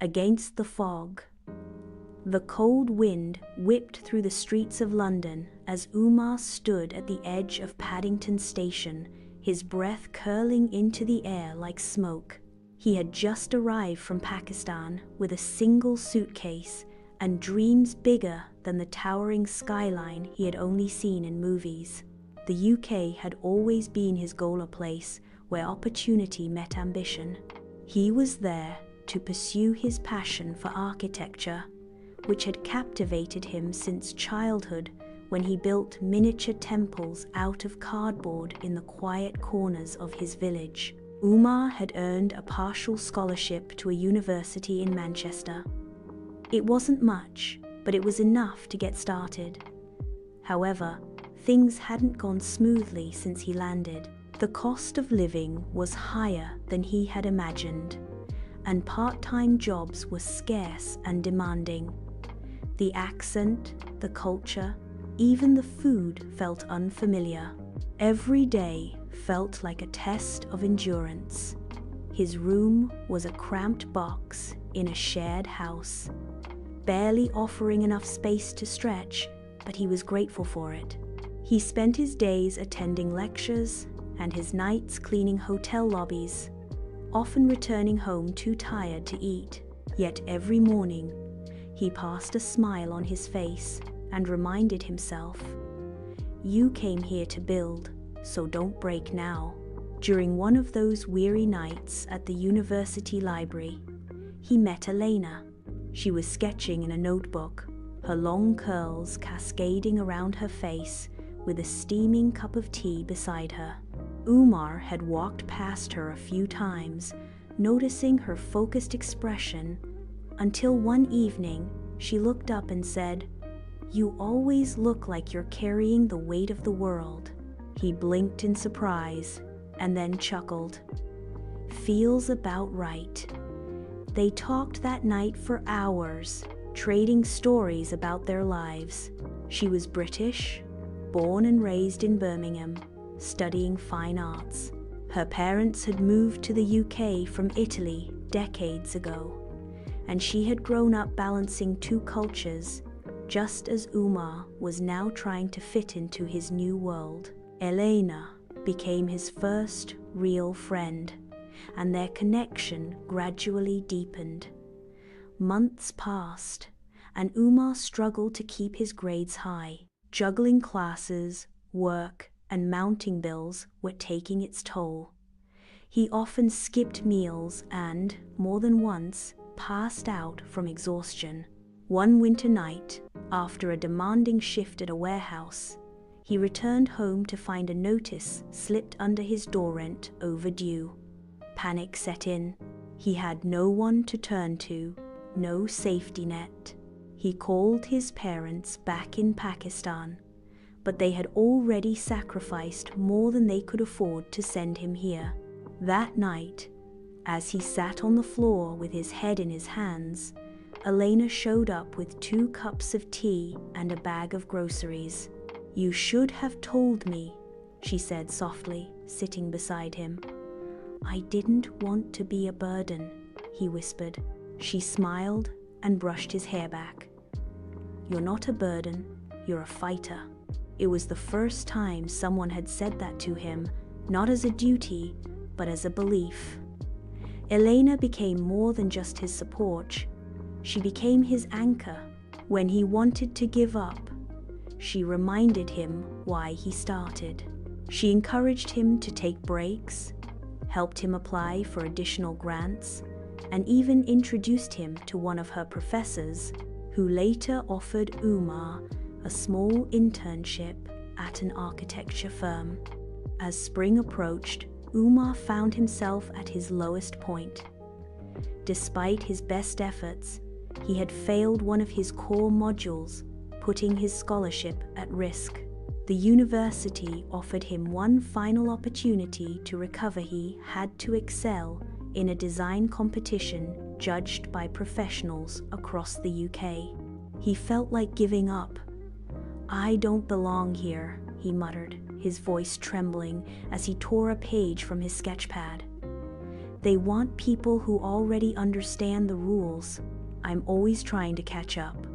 Against the fog. The cold wind whipped through the streets of London as Umar stood at the edge of Paddington Station, his breath curling into the air like smoke. He had just arrived from Pakistan with a single suitcase and dreams bigger than the towering skyline he had only seen in movies. The UK had always been his goal, a place where opportunity met ambition. He was there to pursue his passion for architecture, which had captivated him since childhood when he built miniature temples out of cardboard in the quiet corners of his village. Umar had earned a partial scholarship to a university in Manchester. It wasn't much, but it was enough to get started. However, things hadn't gone smoothly since he landed. The cost of living was higher than he had imagined, and part-time jobs were scarce and demanding. The accent, the culture, even the food felt unfamiliar. Every day felt like a test of endurance. His room was a cramped box in a shared house, barely offering enough space to stretch, but he was grateful for it. He spent his days attending lectures and his nights cleaning hotel lobbies, often returning home too tired to eat. Yet every morning, he passed a smile on his face and reminded himself, "You came here to build, so don't break now." During one of those weary nights at the university library, he met Elena. She was sketching in a notebook, her long curls cascading around her face, with a steaming cup of tea beside her. Umar had walked past her a few times, noticing her focused expression, until one evening she looked up and said, "You always look like you're carrying the weight of the world." He blinked in surprise and then chuckled. "Feels about right." They talked that night for hours, trading stories about their lives. She was British, born and raised in Birmingham, studying fine arts. Her parents had moved to the UK from Italy decades ago, and she had grown up balancing two cultures, just as Umar was now trying to fit into his new world. Elena became his first real friend, and their connection gradually deepened. Months passed, and Umar struggled to keep his grades high. Juggling classes, work, and mounting bills were taking its toll. He often skipped meals and, more than once, passed out from exhaustion. One winter night, after a demanding shift at a warehouse, he returned home to find a notice slipped under his door rent overdue. Panic set in. He had no one to turn to, no safety net. He called his parents back in Pakistan, but they had already sacrificed more than they could afford to send him here. That night, as he sat on the floor with his head in his hands, Elena showed up with 2 cups of tea and a bag of groceries. "You should have told me," she said softly, sitting beside him. "I didn't want to be a burden," he whispered. She smiled and brushed his hair back. "You're not a burden, you're a fighter." It was the first time someone had said that to him, not as a duty, but as a belief. Elena became more than just his support. She became his anchor. When he wanted to give up, she reminded him why he started. She encouraged him to take breaks, helped him apply for additional grants, and even introduced him to one of her professors, who later offered Umar a small internship at an architecture firm. As spring approached, Umar found himself at his lowest point. Despite his best efforts, he had failed one of his core modules, putting his scholarship at risk. The university offered him one final opportunity to recover. He had to excel in a design competition judged by professionals across the UK. He felt like giving up. "I don't belong here," he muttered, his voice trembling as he tore a page from his sketchpad. They want people who already understand the rules. I'm always trying to catch up.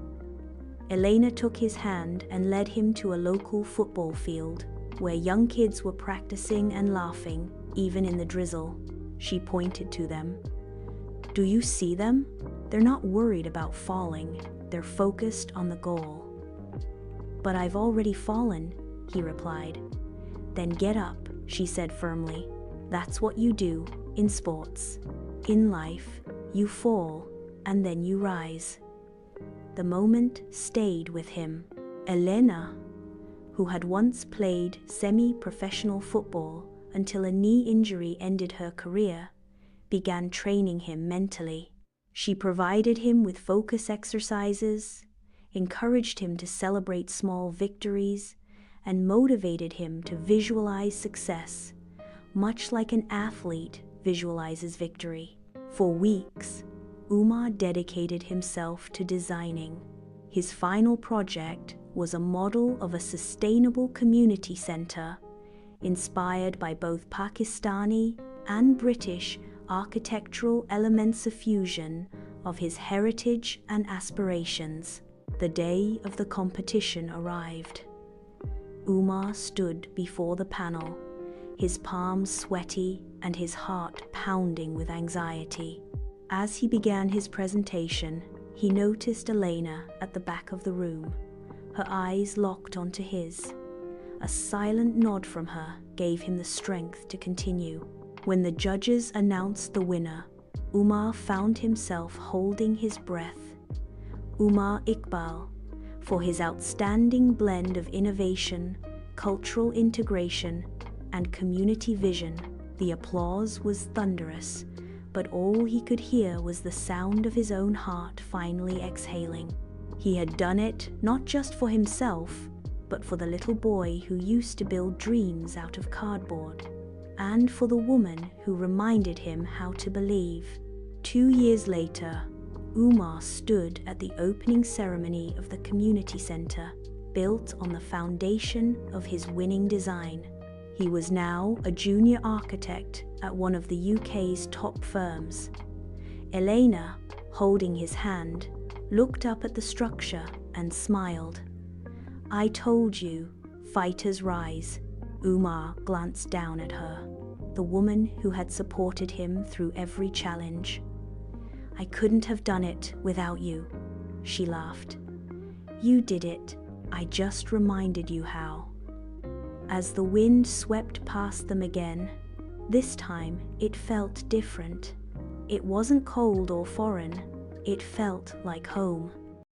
Elena took his hand and led him to a local football field, where young kids were practicing and laughing, even in the drizzle. She pointed to them. Do you see them? They're not worried about falling. They're focused on the goal. But I've already fallen, he replied. Then get up, she said firmly. That's what you do in sports. In life, you fall and then you rise. The moment stayed with him. Elena, who had once played semi-professional football until a knee injury ended her career, began training him mentally. She provided him with focus exercises, encouraged him to celebrate small victories, and motivated him to visualize success, much like an athlete visualizes victory. For weeks, Umar dedicated himself to designing. His final project was a model of a sustainable community center, inspired by both Pakistani and British architectural elements, a fusion of his heritage and aspirations. The day of the competition arrived. Umar stood before the panel, his palms sweaty and his heart pounding with anxiety. As he began his presentation, he noticed Elena at the back of the room, her eyes locked onto his. A silent nod from her gave him the strength to continue. When the judges announced the winner, Umar found himself holding his breath. Umar Iqbal, for his outstanding blend of innovation, cultural integration, and community vision. The applause was thunderous, but all he could hear was the sound of his own heart finally exhaling. He had done it not just for himself, but for the little boy who used to build dreams out of cardboard, and for the woman who reminded him how to believe. 2 years later, Umar stood at the opening ceremony of the community center, built on the foundation of his winning design. He was now a junior architect at one of the UK's top firms. Elena, holding his hand, looked up at the structure and smiled. I told you, fighters rise. Umar glanced down at her, the woman who had supported him through every challenge. I couldn't have done it without you, she laughed. You did it, I just reminded you how. As the wind swept past them again, this time it felt different. It wasn't cold or foreign, it felt like home.